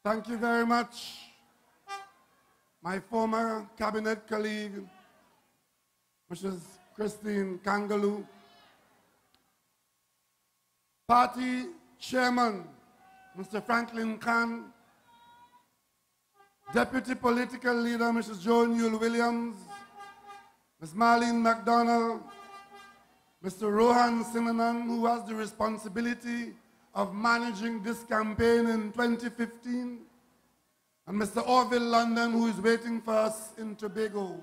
Thank you very much, my former cabinet colleague, Mrs. Christine Kangaloo, party chairman, Mr. Franklin Khan, deputy political leader, Mrs. Joan Yule Williams, Ms. Marlene MacDonald, Mr. Rohan Sinanan, who has the responsibility of managing this campaign in 2015, and Mr. Orville London, who is waiting for us in Tobago,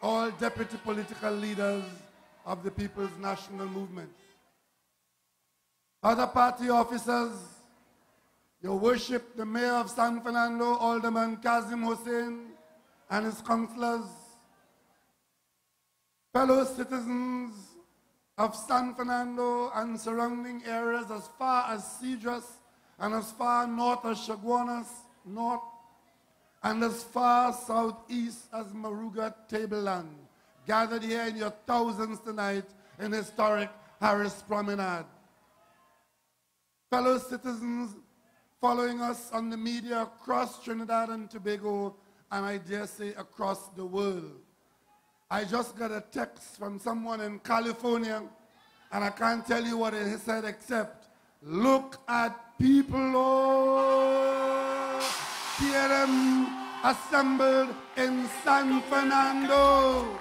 all deputy political leaders of the People's National Movement. Other party officers, Your Worship, the Mayor of San Fernando, Alderman Kazim Hussain, and his councillors, fellow citizens of San Fernando and surrounding areas as far as Cedros and as far north as Chaguanas North and as far southeast as Maruga Tableland, gathered here in your thousands tonight in historic Harris Promenade. Fellow citizens following us on the media across Trinidad and Tobago, and I dare say across the world. I just got a text from someone in California, and I can't tell you what it said except, look at people, oh, Pnm assembled in San Fernando.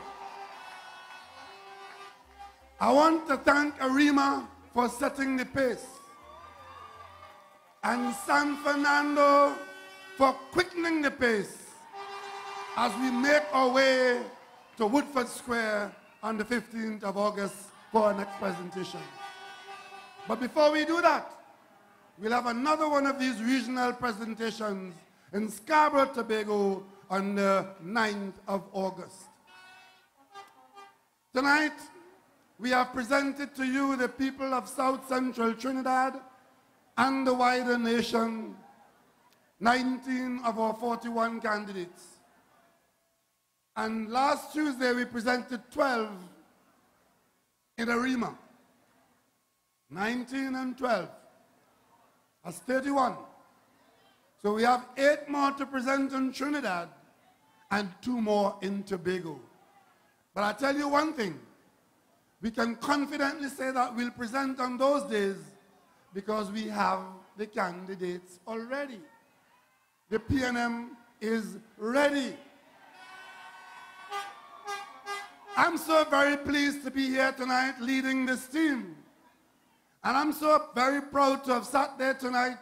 I want to thank Arima for setting the pace, and San Fernando for quickening the pace as we make our way to Woodford Square on the 15th of August for our next presentation. But before we do that, we'll have another one of these regional presentations in Scarborough, Tobago on the 9th of August. Tonight, we have presented to you, the people of South Central Trinidad and the wider nation, 19 of our 41 candidates. And last Tuesday, we presented 12 in Arima. 19 and 12. That's 31. So we have 8 more to present in Trinidad and 2 more in Tobago. But I tell you one thing, we can confidently say that we'll present on those days because we have the candidates already. The PNM is ready. I'm so very pleased to be here tonight leading this team. And I'm so very proud to have sat there tonight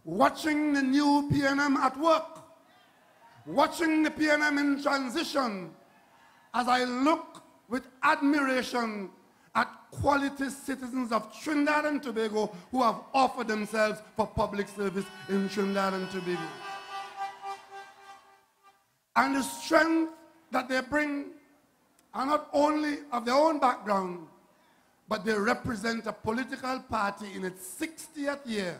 watching the new PNM at work, watching the PNM in transition as I look with admiration at quality citizens of Trinidad and Tobago who have offered themselves for public service in Trinidad and Tobago. And the strength that they bring are not only of their own background, but they represent a political party in its 60th year,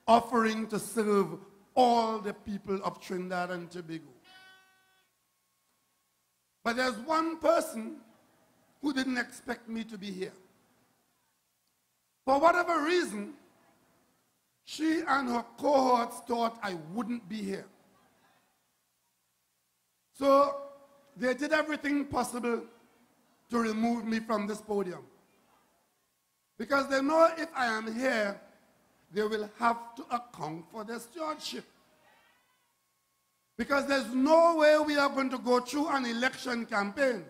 offering to serve all the people of Trinidad and Tobago. But there's one person who didn't expect me to be here. For whatever reason, she and her cohorts thought I wouldn't be here. So they did everything possible to remove me from this podium. Because they know if I am here, they will have to account for their stewardship. Because there's no way we are going to go through an election campaign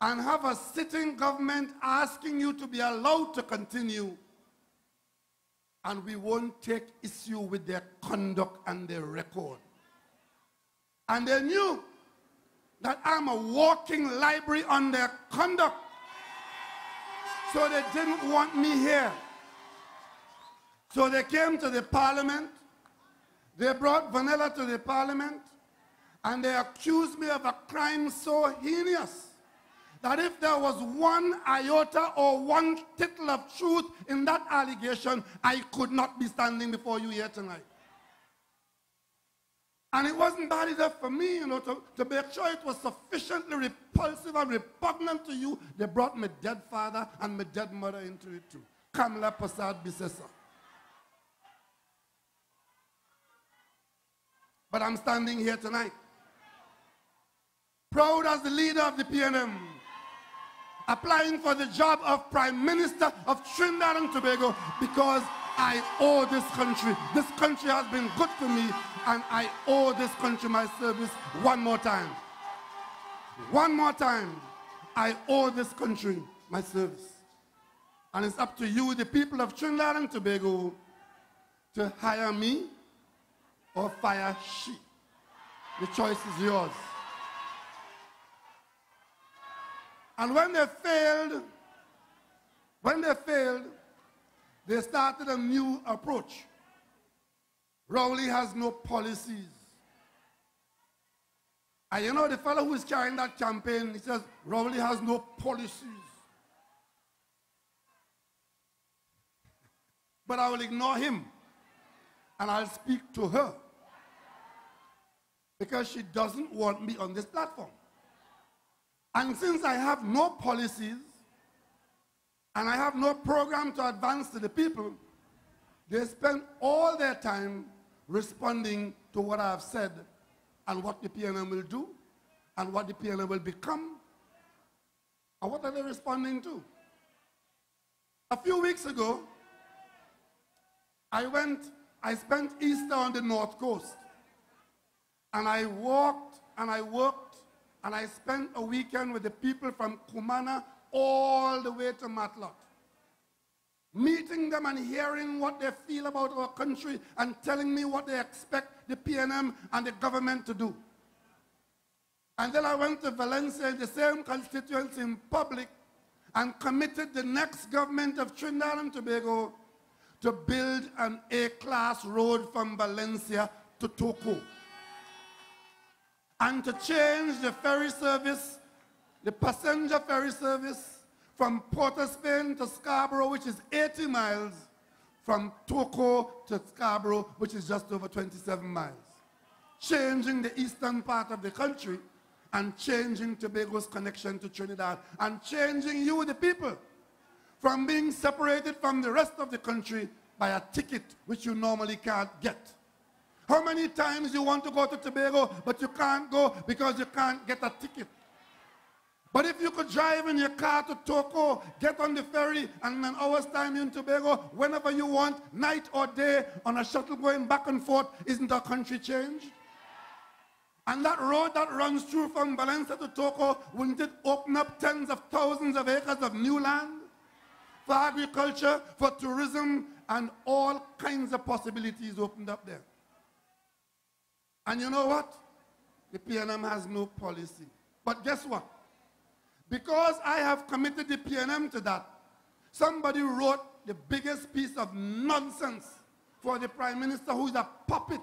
and have a sitting government asking you to be allowed to continue, and we won't take issue with their conduct and their record. And they knew that I'm a walking library on their conduct. So they didn't want me here. So they came to the parliament, they brought Vanilla to the parliament, and they accused me of a crime so heinous that if there was one iota or one tittle of truth in that allegation, I could not be standing before you here tonight. And it wasn't bad enough for me, to make sure it was sufficiently repulsive and repugnant to you. They brought my dead father and my dead mother into it too. Kamla Prasad Bisesa. But I'm standing here tonight, proud as the leader of the PNM, applying for the job of Prime Minister of Trinidad and Tobago because I owe this country. This country has been good to me, and I owe this country my service one more time. One more time, I owe this country my service. And it's up to you, the people of Trinidad and Tobago, to hire me or fire she. The choice is yours. And when they failed, they started a new approach. Rowley has no policies. And you know, the fellow who is carrying that campaign, he says, Rowley has no policies. But I will ignore him, and I'll speak to her, because she doesn't want me on this platform. And since I have no policies, and I have no program to advance to the people, they spend all their time responding to what I have said and what the PNM will do and what the PNM will become. And what are they responding to? A few weeks ago, I spent Easter on the North Coast. And I walked and I worked and I spent a weekend with the people from Kumana all the way to Matlock, meeting them and hearing what they feel about our country and telling me what they expect the PNM and the government to do. And then I went to Valencia, the same constituency, in public, and committed the next government of Trinidad and Tobago to build an A-class road from Valencia to Toco, and to change the ferry service, the passenger ferry service, from Port of Spain to Scarborough, which is 80 miles, from Toco to Scarborough, which is just over 27 miles. Changing the eastern part of the country and changing Tobago's connection to Trinidad, and changing you, the people, from being separated from the rest of the country by a ticket which you normally can't get. How many times you want to go to Tobago, but you can't go because you can't get a ticket? But if you could drive in your car to Toco, get on the ferry, and in an hour's time in Tobago, whenever you want, night or day, on a shuttle going back and forth, isn't our country changed? And that road that runs through from Valencia to Toco, wouldn't it open up tens of thousands of acres of new land for agriculture, for tourism, and all kinds of possibilities opened up there? And you know what? The PNM has no policy. But guess what? Because I have committed the PNM to that, somebody wrote the biggest piece of nonsense for the Prime Minister, who is a puppet,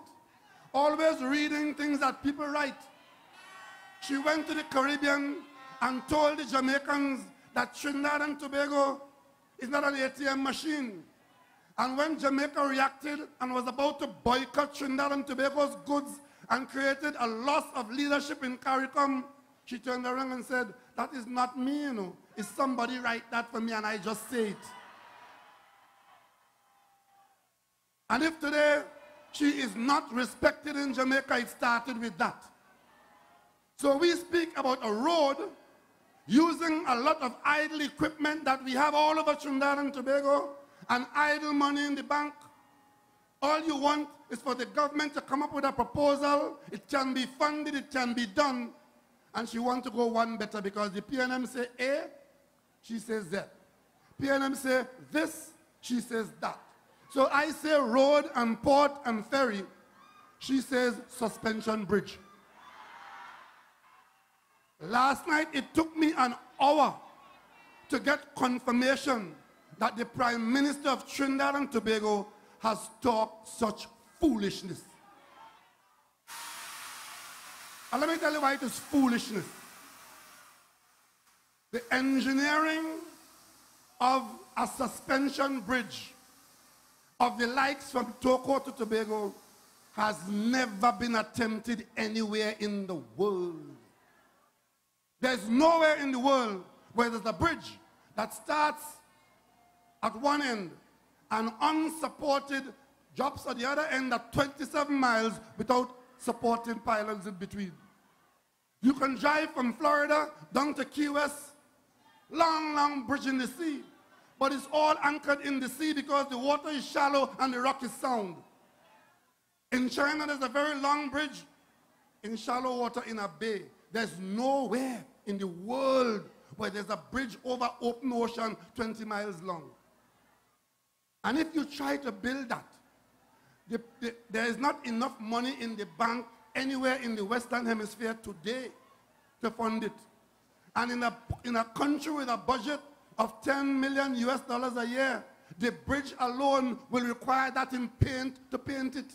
always reading things that people write. She went to the Caribbean and told the Jamaicans that Trinidad and Tobago is not an ATM machine. And when Jamaica reacted and was about to boycott Trinidad and Tobago's goods and created a loss of leadership in CARICOM, she turned around and said, that is not me, you know. It's somebody write that for me and I just say it. And if today she is not respected in Jamaica, it started with that. So we speak about a road using a lot of idle equipment that we have all over Trinidad and Tobago and idle money in the bank. All you want is for the government to come up with a proposal. It can be funded, it can be done. And she wants to go one better because the PNM say A, she says Z. PNM say this, she says that. So I say road and port and ferry, she says suspension bridge. Last night it took me an hour to get confirmation that the Prime Minister of Trinidad and Tobago has talked such foolishness. And let me tell you why it is foolishness. The engineering of a suspension bridge of the likes from Toco to Tobago has never been attempted anywhere in the world. There's nowhere in the world where there's a bridge that starts at one end and unsupported drops at the other end at 27 miles without supporting pylons in between. You can drive from Florida down to Key West, long, long bridge in the sea, but it's all anchored in the sea because the water is shallow and the rock is sound. In China, there's a very long bridge in shallow water in a bay. There's nowhere in the world where there's a bridge over open ocean 20 miles long. And if you try to build that, there is not enough money in the bank anywhere in the Western Hemisphere today to fund it. And in a country with a budget of $10 million a year, the bridge alone will require that in paint to paint it.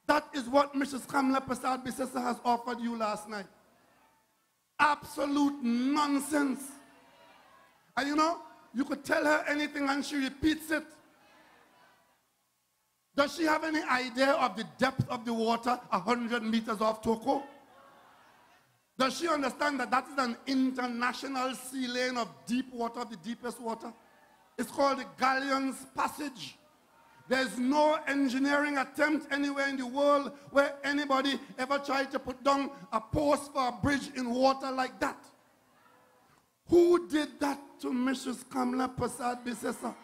That is what Mrs. Kamla Persad-Bissessar has offered you last night. Absolute nonsense. And you know, you could tell her anything and she repeats it. Does she have any idea of the depth of the water 100 meters off Toko? Does she understand that that is an international sea lane of deep water, the deepest water? It's called the Galleon's Passage. There's no engineering attempt anywhere in the world where anybody ever tried to put down a post for a bridge in water like that. Who did that to Mrs. Kamla Persad-Bissessar?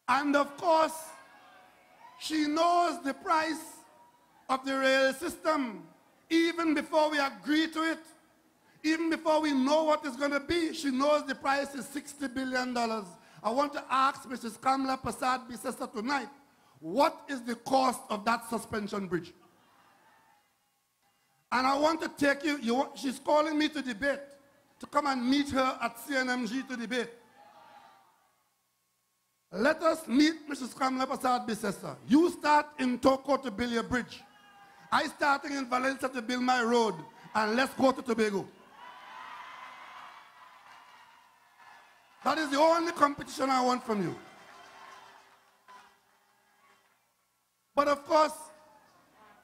And of course, she knows the price of the rail system. Even before we agree to it, even before we know what it's going to be, she knows the price is $60 billion. I want to ask Mrs. Kamla Persad-Bissessar tonight, what is the cost of that suspension bridge? And I want to take you, she's calling me to debate, to come and meet her at CNMG to debate. Let us meet Mrs. Kamla Persad-Bissessar. You start in Toko to build your bridge. I starting in Valencia to build my road. And let's go to Tobago. That is the only competition I want from you. But of course,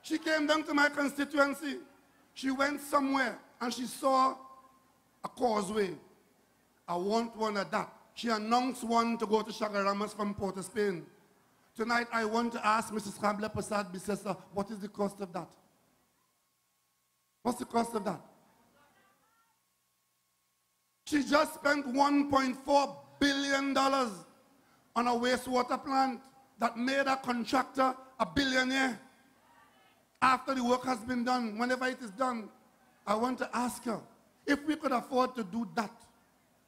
she came down to my constituency. She went somewhere and she saw a causeway. I want one of that. She announced one to go to Chagaramas from Port of Spain. Tonight, I want to ask Mrs. Kamla Persad-Bissessar, what is the cost of that? What's the cost of that? She just spent $1.4 billion on a wastewater plant that made a contractor a billionaire. After the work has been done, whenever it is done, I want to ask her, if we could afford to do that,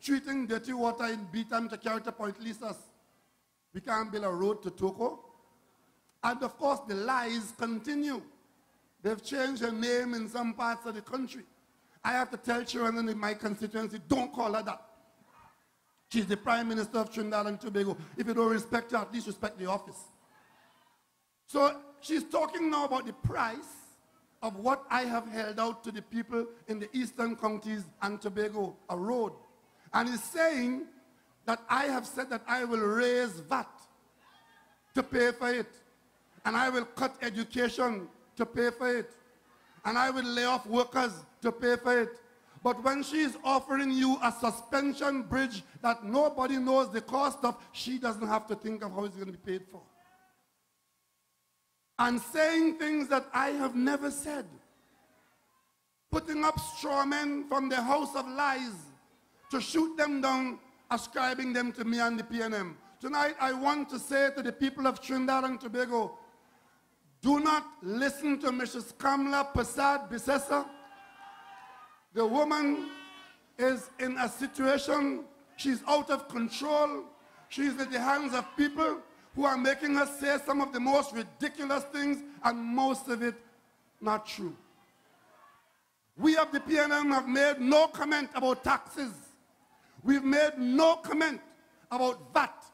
treating dirty water in Beetham to Character Point Lisas, we can't build a road to Toko. And of course, the lies continue. They've changed her name in some parts of the country. I have to tell children in my constituency, don't call her that. She's the Prime Minister of Trinidad and Tobago. If you don't respect her, at least respect the office. So she's talking now about the price of what I have held out to the people in the eastern counties and Tobago, a road. And is saying that I have said that I will raise VAT to pay for it. And I will cut education to pay for it. And I will lay off workers to pay for it. But when she is offering you a suspension bridge that nobody knows the cost of, she doesn't have to think of how it's going to be paid for. And saying things that I have never said. Putting up straw men from the house of lies to shoot them down, ascribing them to me and the PNM. Tonight, I want to say to the people of Trinidad and Tobago, do not listen to Mrs. Kamla Persad-Bissessar. The woman is in a situation, she's out of control. She's in the hands of people who are making her say some of the most ridiculous things, and most of it not true. We of the PNM have made no comment about taxes. We've made no comment about VAT.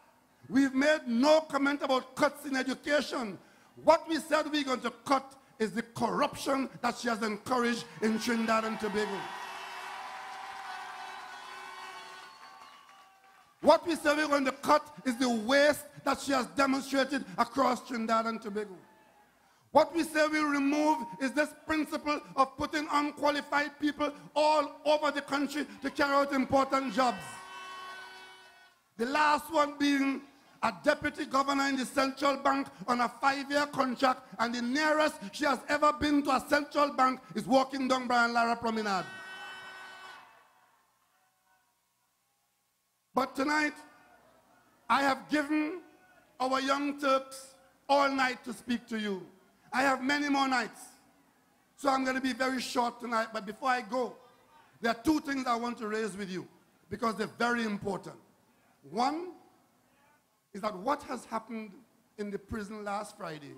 We've made no comment about cuts in education. What we said we're going to cut is the corruption that she has encouraged in Trinidad and Tobago. What we said we're going to cut is the waste that she has demonstrated across Trinidad and Tobago. What we say we remove is this principle of putting unqualified people all over the country to carry out important jobs. The last one being a deputy governor in the central bank on a 5-year contract, and the nearest she has ever been to a central bank is walking down Brian Lara Promenade. But tonight, I have given our young Turks all night to speak to you. I have many more nights. So I'm going to be very short tonight, but before I go, there are two things I want to raise with you because they're very important. One is that what has happened in the prison last Friday,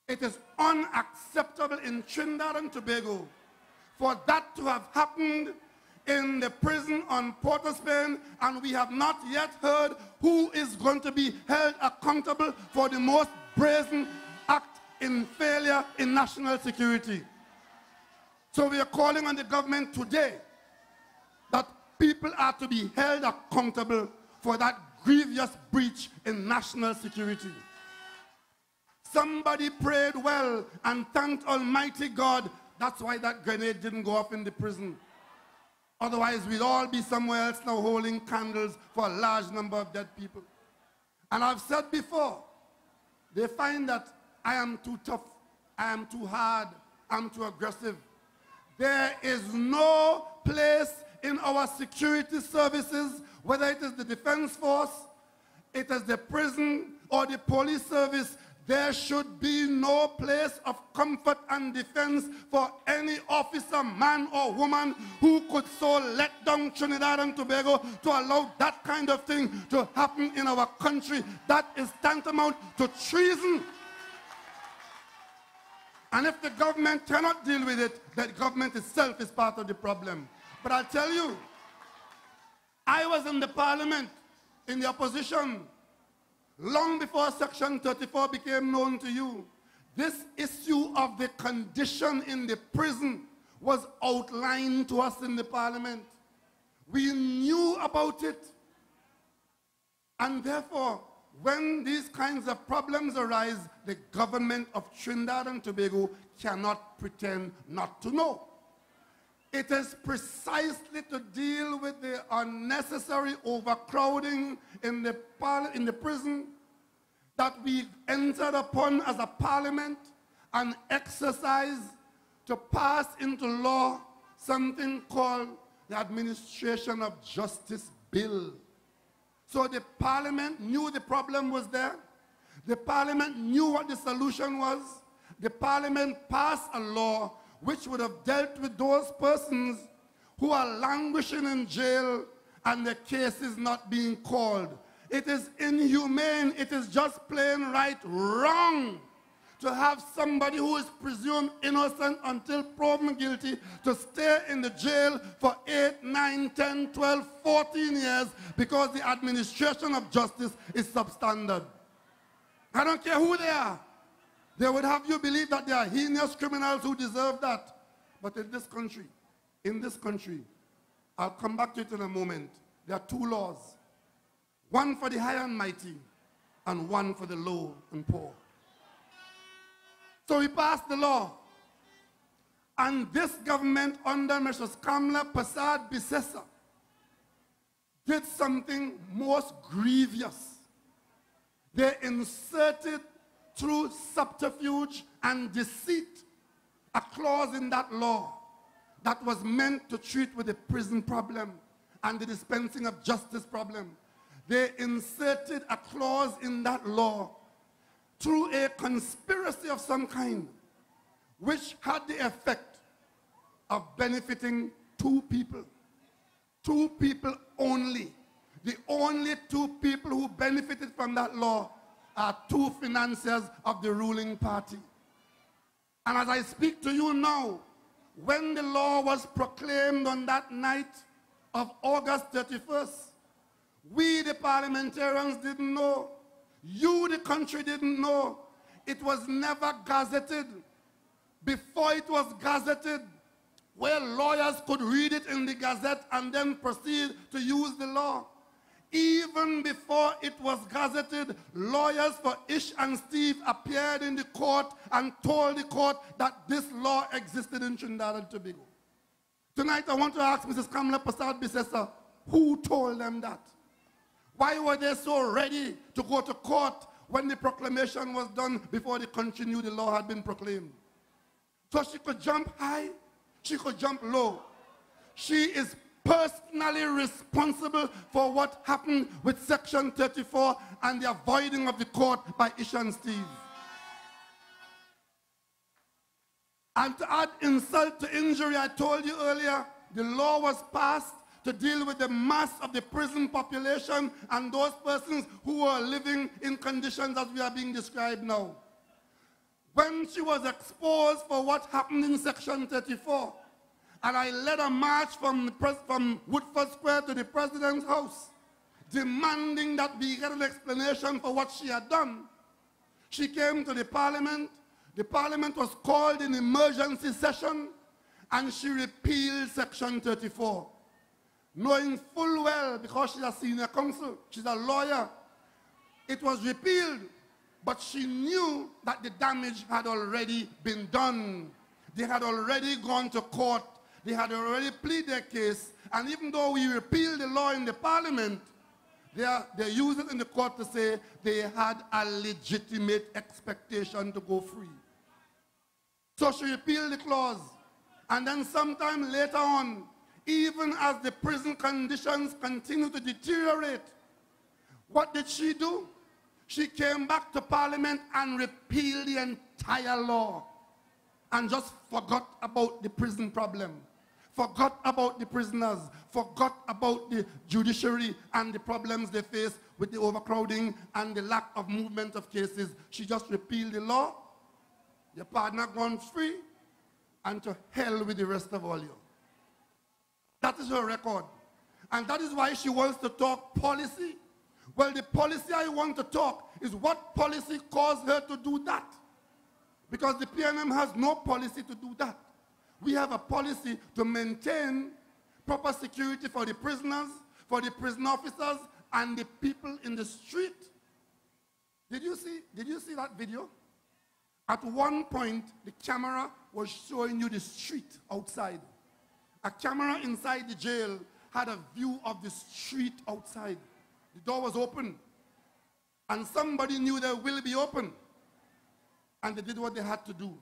it is unacceptable in Trinidad and Tobago for that to have happened in the prison on Port of Spain, and we have not yet heard who is going to be held accountable for the most brazen act in failure in national security. So we are calling on the government today that people are to be held accountable for that grievous breach in national security. Somebody prayed well and thanked Almighty God. That's why that grenade didn't go off in the prison. Otherwise, we'd all be somewhere else now holding candles for a large number of dead people. And I've said before, they find that I am too tough, I am too hard, I'm too aggressive. There is no place in our security services, whether it is the Defense Force, it is the prison, or the police service, there should be no place of comfort and defense for any officer, man or woman, who could so let down Trinidad and Tobago to allow that kind of thing to happen in our country. That is tantamount to treason. And if the government cannot deal with it, the government itself is part of the problem. But I'll tell you, I was in the parliament, in the opposition, long before Section 34 became known to you. This issue of the condition in the prison was outlined to us in the parliament. We knew about it. And therefore, when these kinds of problems arise, the government of Trinidad and Tobago cannot pretend not to know. It is precisely to deal with the unnecessary overcrowding in the prison that we entered upon as a parliament an exercise to pass into law something called the Administration of Justice Bill. So the parliament knew the problem was there. The parliament knew what the solution was. The parliament passed a law which would have dealt with those persons who are languishing in jail and their cases not being called. It is inhumane, it is just plain right wrong to have somebody who is presumed innocent until proven guilty to stay in the jail for 8, 9, 10, 12, 14 years because the administration of justice is substandard. I don't care who they are. They would have you believe that they are heinous criminals who deserve that. But in this country, I'll come back to it in a moment, there are two laws. One for the high and mighty, and one for the low and poor. So we passed the law. And this government under Mrs. Kamla Persad Bissessa did something most grievous. They inserted through subterfuge and deceit a clause in that law that was meant to treat with the prison problem and the dispensing of justice problem. They inserted a clause in that law through a conspiracy of some kind, which had the effect of benefiting two people only. The only two people who benefited from that law are two financiers of the ruling party. And as I speak to you now, when the law was proclaimed on that night of August 31st, we, the parliamentarians, didn't know. You, the country, didn't know. It was never gazetted. Before it was gazetted, where lawyers could read it in the Gazette and then proceed to use the law. Even before it was gazetted, lawyers for Ish and Steve appeared in the court and told the court that this law existed in Trinidad and Tobago. Tonight I want to ask Mrs. Kamla Persad Bissessa, Who told them that? Why were they so ready to go to court when the proclamation was done before the country knew the law had been proclaimed? So she could jump high, she could jump low. She is personally responsible for what happened with Section 34 and the avoiding of the court by Ish and Steve. And to add insult to injury, I told you earlier, the law was passed to deal with the mass of the prison population and those persons who are living in conditions as we are being described now. When she was exposed for what happened in Section 34, and I led a march from Woodford Square to the President's house, demanding that we get an explanation for what she had done, she came to the Parliament. The Parliament was called in emergency session, and she repealed Section 34. Knowing full well, because she's a senior counsel, she's a lawyer, it was repealed, but she knew that the damage had already been done. They had already gone to court, they had already pleaded their case, and even though we repealed the law in the Parliament, they use it in the court to say they had a legitimate expectation to go free. So she repealed the clause, and then sometime later on, even as the prison conditions continued to deteriorate, what did she do? She came back to Parliament and repealed the entire law and just forgot about the prison problem, forgot about the prisoners, forgot about the judiciary and the problems they face with the overcrowding and the lack of movement of cases. She just repealed the law, your partner gone free, and to hell with the rest of all you. That is her record. And that is why she wants to talk policy. Well, the policy I want to talk is what policy caused her to do that. Because the PNM has no policy to do that. We have a policy to maintain proper security for the prisoners, for the prison officers, and the people in the street. Did you see that video? At one point, the camera was showing you the street outside. A camera inside the jail had a view of the street outside. The door was open, and somebody knew they will be open, and they did what they had to do.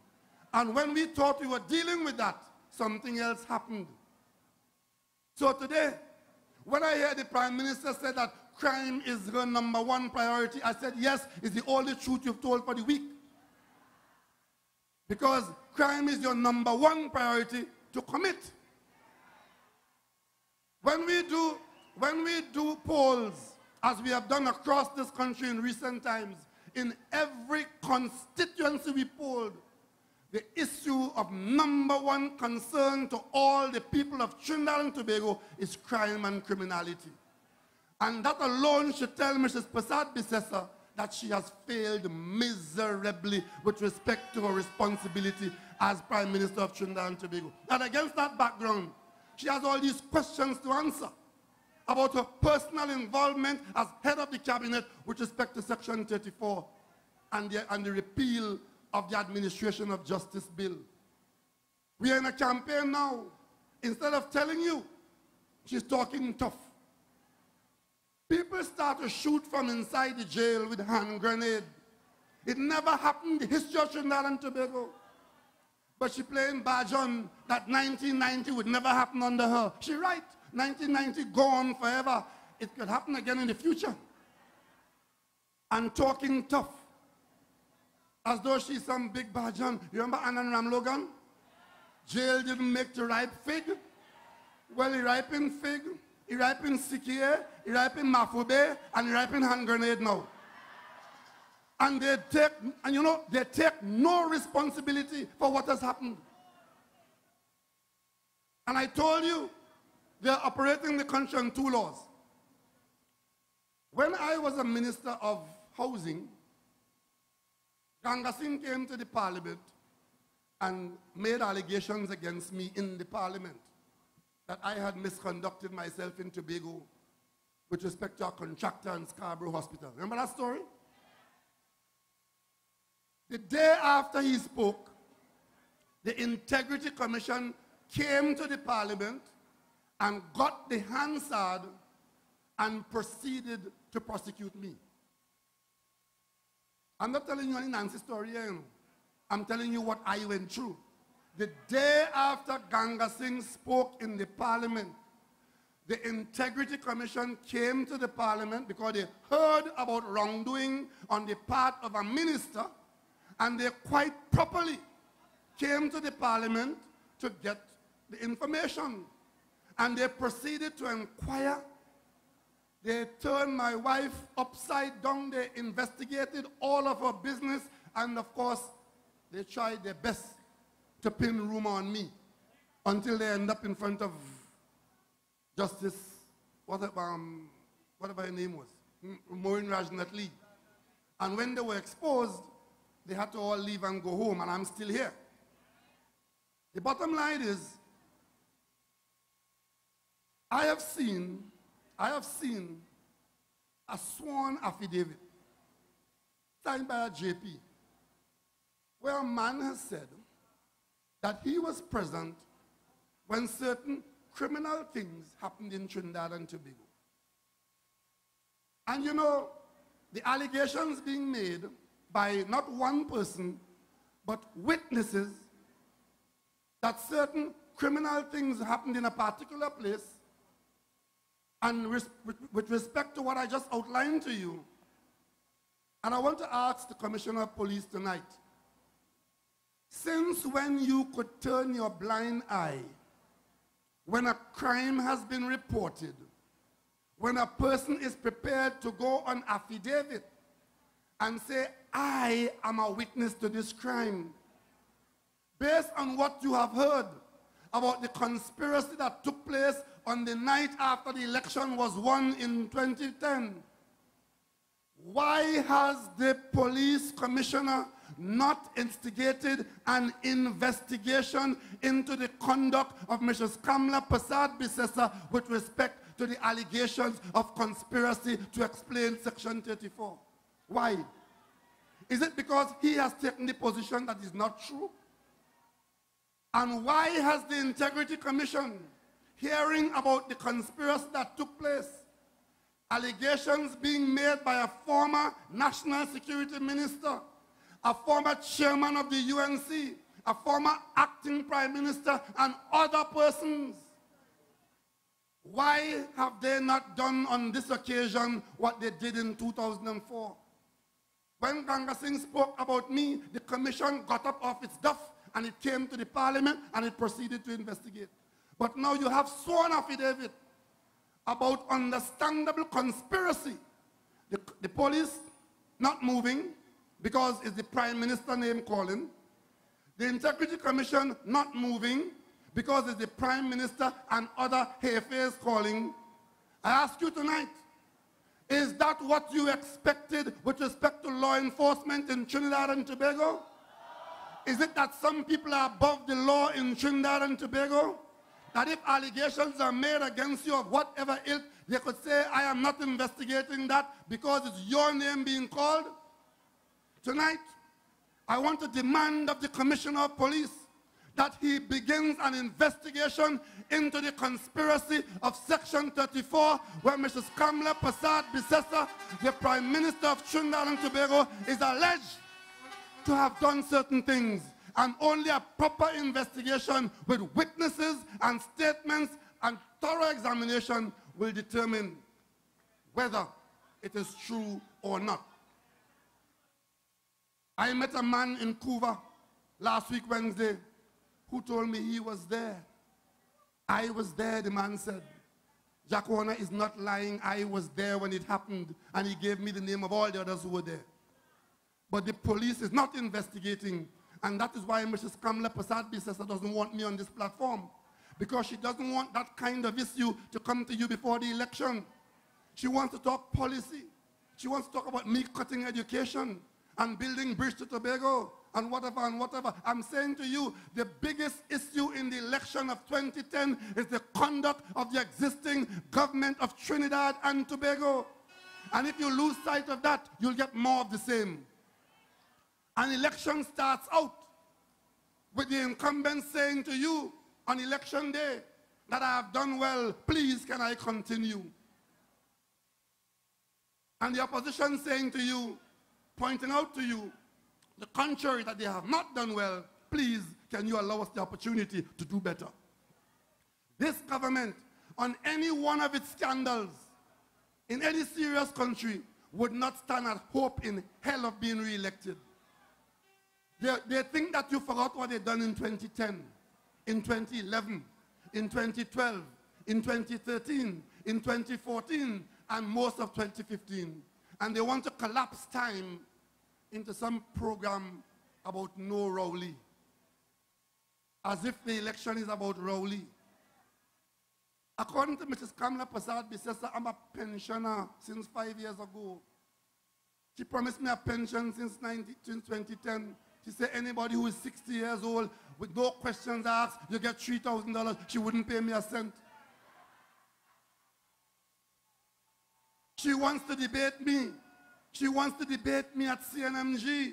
And when we thought we were dealing with that, something else happened. So today, when I hear the Prime Minister say that crime is her #1 priority, I said, yes, it's the only truth you've told for the week. Because crime is your #1 priority to commit. When we do polls, as we have done across this country in recent times, in every constituency we polled, the issue of #1 concern to all the people of Trinidad and Tobago is crime and criminality. And that alone should tell Mrs. Prasad Bissessa that she has failed miserably with respect to her responsibility as Prime Minister of Trinidad and Tobago. And against that background, she has all these questions to answer about her personal involvement as head of the cabinet with respect to Section 34 and the repeal of the Administration of Justice Bill. We are in a campaign now. Instead of telling you, she's talking tough. People start to shoot from inside the jail with hand grenade. It never happened in the history of Trinidad and Tobago. But she playing badge on that 1990 would never happen under her. She right, 1990 gone forever. It could happen again in the future. And talking tough, as though she's some big badge on. You remember Annan Ramlogan? Jail didn't make the ripe fig. Well, he ripened fig, he ripened sikie, he ripened mafube, and he ripened hand grenade now. And they take no responsibility for what has happened. And I told you, they're operating the country on 2 laws. When I was a minister of housing, Ganga Singh came to the Parliament and made allegations against me in the Parliament that I had misconducted myself in Tobago with respect to a contractor in Scarborough Hospital. Remember that story? The day after he spoke, the Integrity Commission came to the Parliament and got the Hansard and proceeded to prosecute me. I'm not telling you any Nancy story here, you know. I'm telling you what I went through. The day after Ganga Singh spoke in the parliament, the Integrity Commission came to the parliament because they heard about wrongdoing on the part of a minister, and they quite properly came to the parliament to get the information. And they proceeded to inquire. They turned my wife upside down. They investigated all of her business. And of course, they tried their best to pin rumor on me until they end up in front of Justice, whatever her name was, Maureen Rajnath Lee. And when they were exposed, they had to all leave and go home, and I'm still here. The bottom line is, I have seen a sworn affidavit signed by a JP, where a man has said that he was present when certain criminal things happened in Trinidad and Tobago. And you know, the allegations being made by not one person, but witnesses, that certain criminal things happened in a particular place, and with respect to what I just outlined to you, and I want to ask the Commissioner of Police tonight, since when you could turn your blind eye when a crime has been reported, when a person is prepared to go on affidavit and say, I am a witness to this crime, based on what you have heard about the conspiracy that took place on the night after the election was won in 2010, why has the police commissioner not instigated an investigation into the conduct of Mrs. Kamla Persad-Bissessar with respect to the allegations of conspiracy to explain Section 34? Why? Is it because he has taken the position that is not true? And why has the Integrity Commission, hearing about the conspiracy that took place, allegations being made by a former National Security Minister, a former chairman of the UNC, a former acting prime minister, and other persons, why have they not done on this occasion what they did in 2004? When Ganga Singh spoke about me, the commission got up off its duff and it came to the parliament and it proceeded to investigate. But now you have sworn affidavit about understandable conspiracy. The police not moving because it's the Prime Minister name calling. The Integrity Commission not moving because it's the Prime Minister and other Hefes calling. I ask you tonight, is that what you expected with respect to law enforcement in Trinidad and Tobago? Is it that some people are above the law in Trinidad and Tobago? That if allegations are made against you of whatever ilk, they could say, I am not investigating that because it's your name being called? Tonight, I want to demand of the Commissioner of Police that he begins an investigation into the conspiracy of Section 34, where Mrs. Kamla Persad-Bissessar, the Prime Minister of Trinidad and Tobago, is alleged to have done certain things. And only a proper investigation with witnesses and statements and thorough examination will determine whether it is true or not. I met a man in Cuba last week, Wednesday, who told me he was there. I was there, the man said. Jack Warner is not lying. I was there when it happened, and he gave me the name of all the others who were there. But the police is not investigating, and that is why Mrs. Kamla Persad-Bissessar doesn't want me on this platform, because she doesn't want that kind of issue to come to you before the election. She wants to talk policy. She wants to talk about me cutting education and building bridge to Tobago and whatever and whatever. I'm saying to you, the biggest issue in the election of 2010 is the conduct of the existing government of Trinidad and Tobago. And if you lose sight of that, you'll get more of the same. An election starts out with the incumbent saying to you on election day that I have done well, please can I continue? And the opposition saying to you, pointing out to you, the contrary, that they have not done well, please can you allow us the opportunity to do better? This government, on any one of its scandals, in any serious country, would not stand at hope in hell of being re-elected. They think that you forgot what they've done in 2010, in 2011, in 2012, in 2013, in 2014, and most of 2015. And they want to collapse time into some program about no Rowley, as if the election is about Rowley. According to Mrs. Kamala Prasad Bisesa, I'm a pensioner since 5 years ago. She promised me a pension since 2010. She said anybody who is 60 years old with no questions asked, you get $3,000. She wouldn't pay me a cent. She wants to debate me. She wants to debate me at CNMG.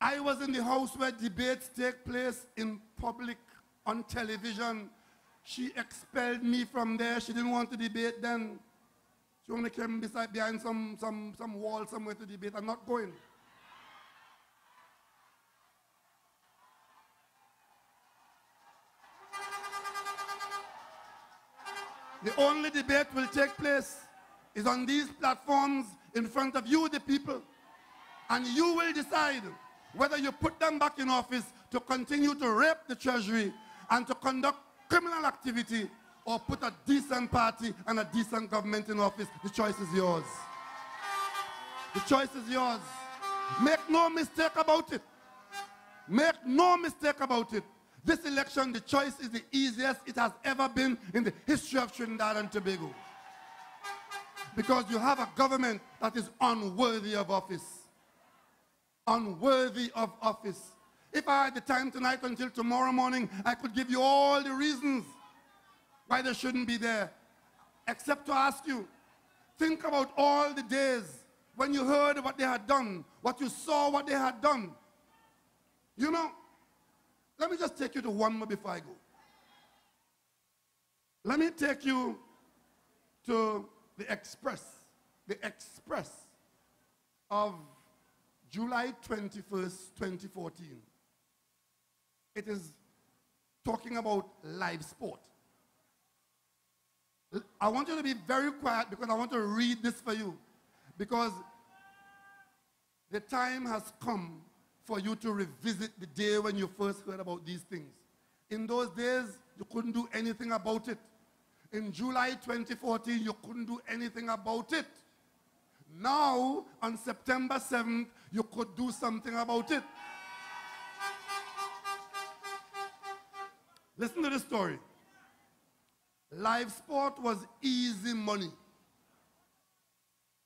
I was in the house where debates take place in public on television. She expelled me from there. She didn't want to debate then. She only came behind some wall somewhere to debate. I'm not going. The only debate will take place is on these platforms in front of you, the people. And you will decide whether you put them back in office to continue to rape the treasury and to conduct criminal activity, or put a decent party and a decent government in office. The choice is yours. The choice is yours. Make no mistake about it. Make no mistake about it. This election, the choice is the easiest it has ever been in the history of Trinidad and Tobago. Because you have a government that is unworthy of office. Unworthy of office. If I had the time tonight until tomorrow morning, I could give you all the reasons why they shouldn't be there. Except to ask you, think about all the days when you heard what they had done, what you saw what they had done. You know, let me just take you to one more before I go. Let me take you to the Express of July 21st, 2014. It is talking about live sport. I want you to be very quiet because I want to read this for you. Because the time has come for you to revisit the day when you first heard about these things. In those days, you couldn't do anything about it. In July 2014, you couldn't do anything about it. Now, on September 7th, you could do something about it. Listen to this story. Live sport was easy money.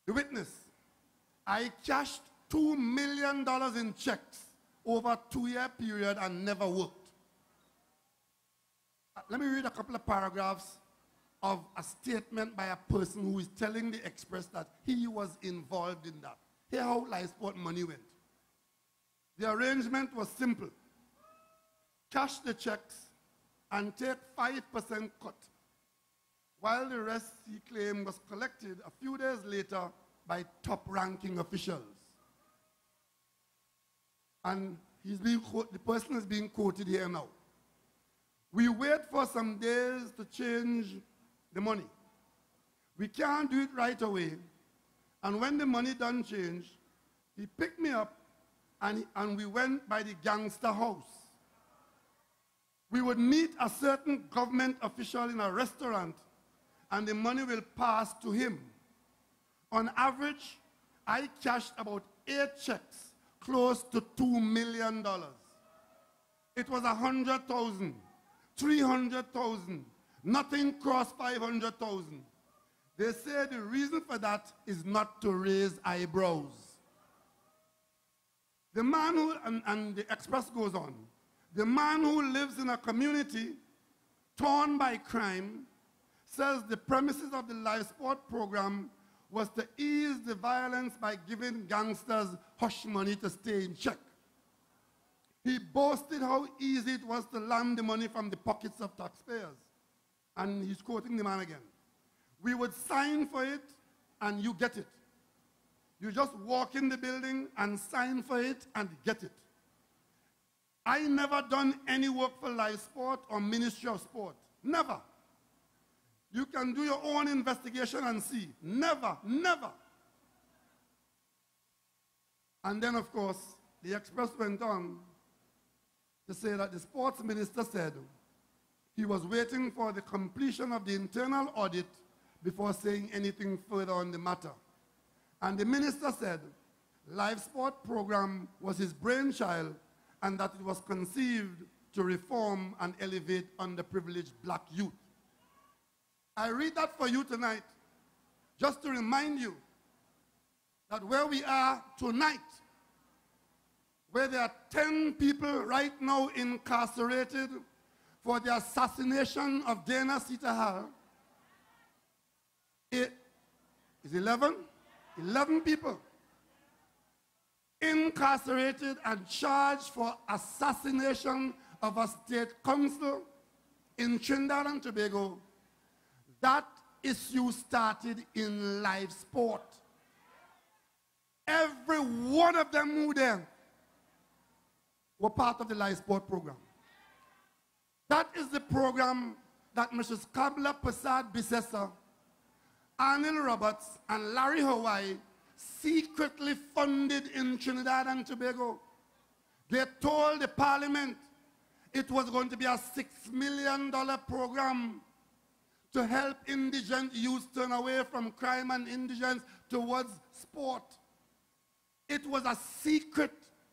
The witness, I cashed $2 million in checks over a 2-year period and never worked. Let me read a couple of paragraphs of a statement by a person who is telling the Express that he was involved in that. Here's how live sport money went. The arrangement was simple. Cash the checks and take 5% cut, while the rest, he claimed, was collected a few days later by top-ranking officials. And the person is being quoted here now. We wait for some days to change the money. We can't do it right away. And when the money done change, he picked me up and we went by the gangster house. We would meet a certain government official in a restaurant and the money will pass to him. On average, I cashed about 8 checks, close to $2 million. It was 100,000, 300,000, nothing crossed 500,000. They say the reason for that is not to raise eyebrows. The man who, and the Express goes on, the man who lives in a community torn by crime says the premises of the live sport program was to ease the violence by giving gangsters hush money to stay in check. He boasted how easy it was to land the money from the pockets of taxpayers. And he's quoting the man again. We would sign for it and you get it. You just walk in the building and sign for it and get it. I never done any work for Live Sport or Ministry of Sport. Never. You can do your own investigation and see. Never, never. And then, of course, the Express went on to say that the sports minister said he was waiting for the completion of the internal audit before saying anything further on the matter. And the minister said Live Sport program was his brainchild and that it was conceived to reform and elevate underprivileged black youth. I read that for you tonight just to remind you that where we are tonight, where there are 10 people right now incarcerated for the assassination of Dana Sita, it is 11 people incarcerated and charged for assassination of a state council in Trinidad and Tobago. That issue started in Live Sport. Every one of them who there were part of the Live Sport program. That is the program that Mrs. Kabla Prasad Bisesa, Anil Roberts, and Larry Hawaii secretly funded in Trinidad and Tobago. They told the parliament it was going to be a $6 million program to help indigent youth turn away from crime and indigence towards sport. It was a secret.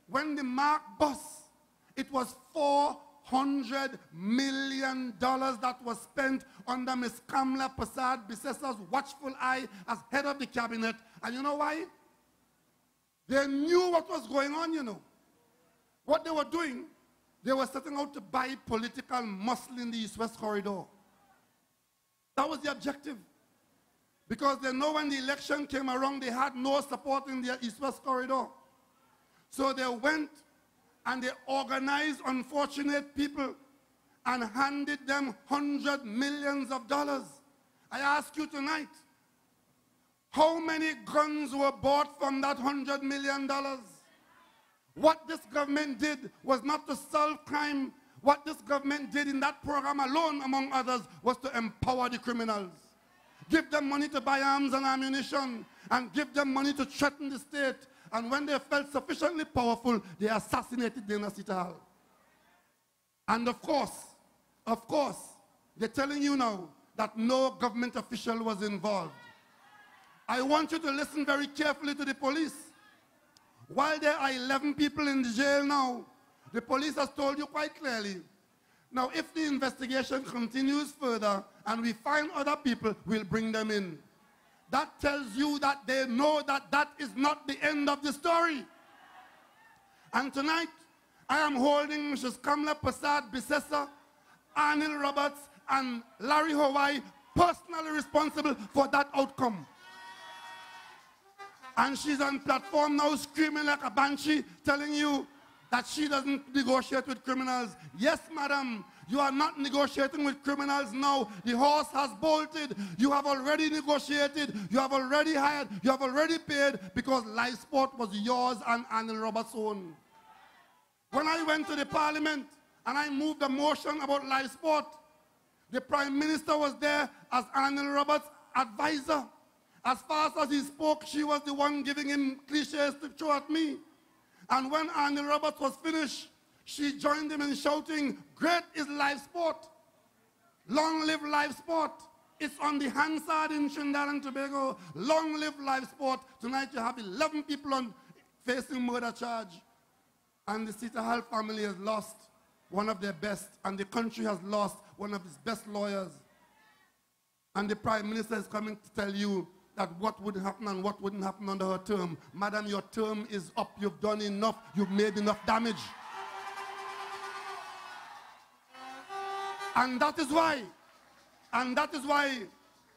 When the mark bust, it was $400 million that was spent under Ms. Kamla Prasad Bisesa's watchful eye as head of the cabinet. And you know why? They knew what was going on, you know. What they were doing, they were setting out to buy political muscle in the East-West corridor. That was the objective. Because they know when the election came around, they had no support in the East-West corridor. So they went and they organized unfortunate people and handed them hundreds of millions of dollars. I ask you tonight, how many guns were bought from that $100 million? What this government did was not to solve crime. What this government did in that program alone, among others, was to empower the criminals. Give them money to buy arms and ammunition, and give them money to threaten the state. And when they felt sufficiently powerful, they assassinated Dana Sita. And of course, they're telling you now that no government official was involved. I want you to listen very carefully to the police. While there are 11 people in the jail now, the police has told you quite clearly, now if the investigation continues further and we find other people, we'll bring them in. That tells you that they know that that is not the end of the story. And tonight, I am holding Mrs. Kamla Prasad Bisesa, Anil Roberts, and Larry Hawaii personally responsible for that outcome. And she's on platform now screaming like a banshee, telling you that she doesn't negotiate with criminals. Yes, madam, you are not negotiating with criminals now. The horse has bolted. You have already negotiated. You have already hired. You have already paid because Live Sport was yours and Anil Roberts' own. When I went to the parliament and I moved a motion about Live Sport, the Prime Minister was there as Anil Roberts' advisor. As fast as he spoke, she was the one giving him cliches to throw at me. And when Anil Roberts was finished, she joined him in shouting, "Great is Live Sport. Long live Live Sport. It's on the Hansard in Trinidad and Tobago. Long live Live Sport." Tonight you have 11 people facing murder charge. And the Sita Hall family has lost one of their best, and the country has lost one of its best lawyers. And the Prime Minister is coming to tell you that what would happen and what wouldn't happen under her term. Madam, your term is up. You've done enough. You've made enough damage. And that is why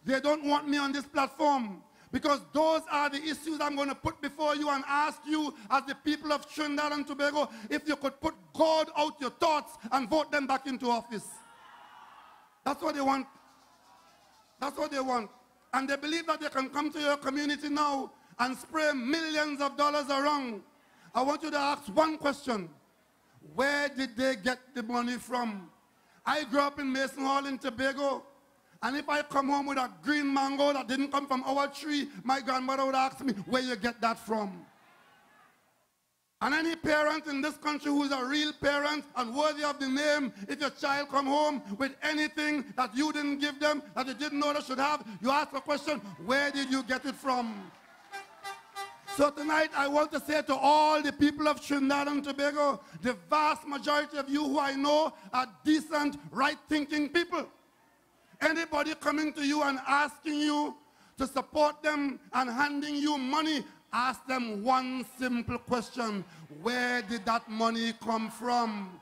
they don't want me on this platform. Because those are the issues I'm going to put before you and ask you as the people of Trinidad and Tobago if you could put God out your thoughts and vote them back into office. That's what they want. That's what they want. And they believe that they can come to your community now and spray millions of dollars around. I want you to ask one question. Where did they get the money from? I grew up in Mason Hall in Tobago. And if I come home with a green mango that didn't come from our tree, my grandmother would ask me, where you get that from? And any parent in this country who is a real parent and worthy of the name, if your child come home with anything that you didn't give them, that you didn't know they should have, you ask the question, where did you get it from? So tonight I want to say to all the people of Trinidad and Tobago, the vast majority of you who I know are decent, right-thinking people. Anybody coming to you and asking you to support them and handing you money, ask them one simple question. Where did that money come from?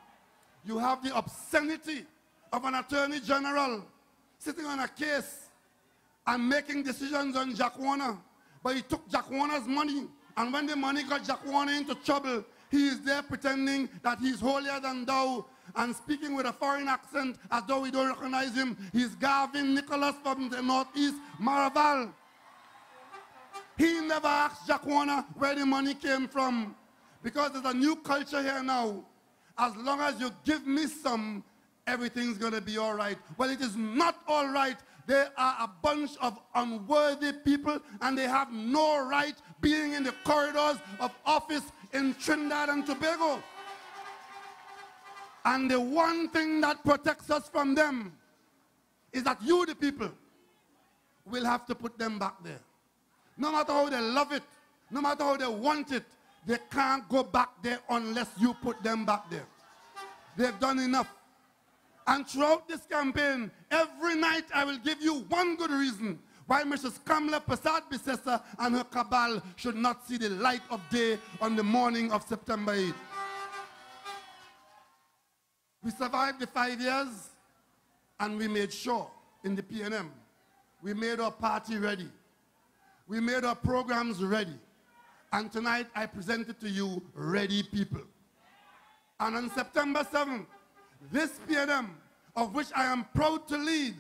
You have the obscenity of an attorney general sitting on a case and making decisions on Jack Warner. But he took Jack Warner's money, and when the money got Jack Warner into trouble, he is there pretending that he's holier than thou and speaking with a foreign accent as though we don't recognize him. He's Garvin Nicholas from the Northeast Maraval. He never asked Jack Warner where the money came from, because there's a new culture here now. As long as you give me some, everything's going to be all right. Well, it is not all right. They are a bunch of unworthy people, and they have no right being in the corridors of office in Trinidad and Tobago. And the one thing that protects us from them is that you, the people, will have to put them back there. No matter how they love it, no matter how they want it, they can't go back there unless you put them back there. They've done enough. And throughout this campaign, every night I will give you one good reason why Mrs. Kamla Prasad Bisesa and her cabal should not see the light of day on the morning of September 8th. We survived the 5 years, and we made sure in the Pnm, we made our party ready. We made our programs ready. And tonight I presented to you ready people. And on September 7th, this Pnm, of which I am proud to lead,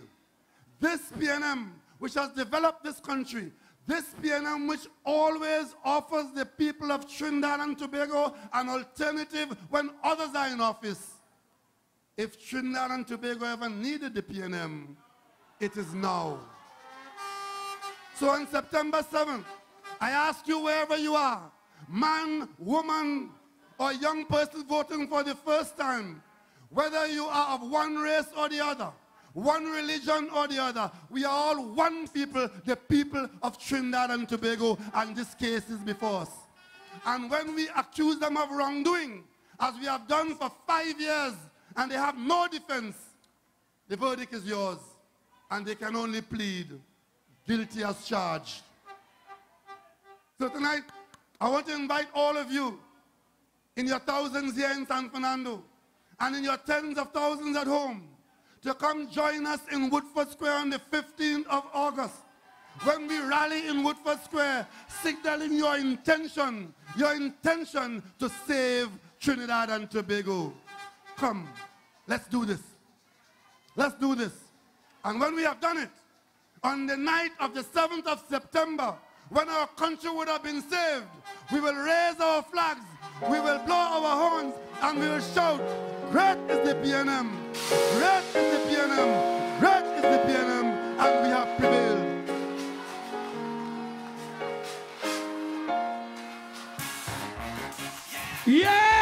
this Pnm, which has developed this country, this Pnm which always offers the people of Trinidad and Tobago an alternative when others are in office. If Trinidad and Tobago ever needed the Pnm, it is now. So on September 7th, I ask you wherever you are, man, woman, or young person voting for the first time, whether you are of one race or the other, one religion or the other, we are all one people, the people of Trinidad and Tobago, and this case is before us. And when we accuse them of wrongdoing, as we have done for 5 years, and they have no defense, the verdict is yours, and they can only plead guilty as charged. So tonight, I want to invite all of you in your thousands here in San Fernando and in your tens of thousands at home to come join us in Woodford Square on the 15th of August when we rally in Woodford Square, signaling your intention to save Trinidad and Tobago. Come, let's do this. Let's do this. And when we have done it, on the night of the 7th of September, when our country would have been saved, we will raise our flags, we will blow our horns, and we will shout, great is the Pnm, great is the Pnm, great is the Pnm, and we have prevailed. Yeah!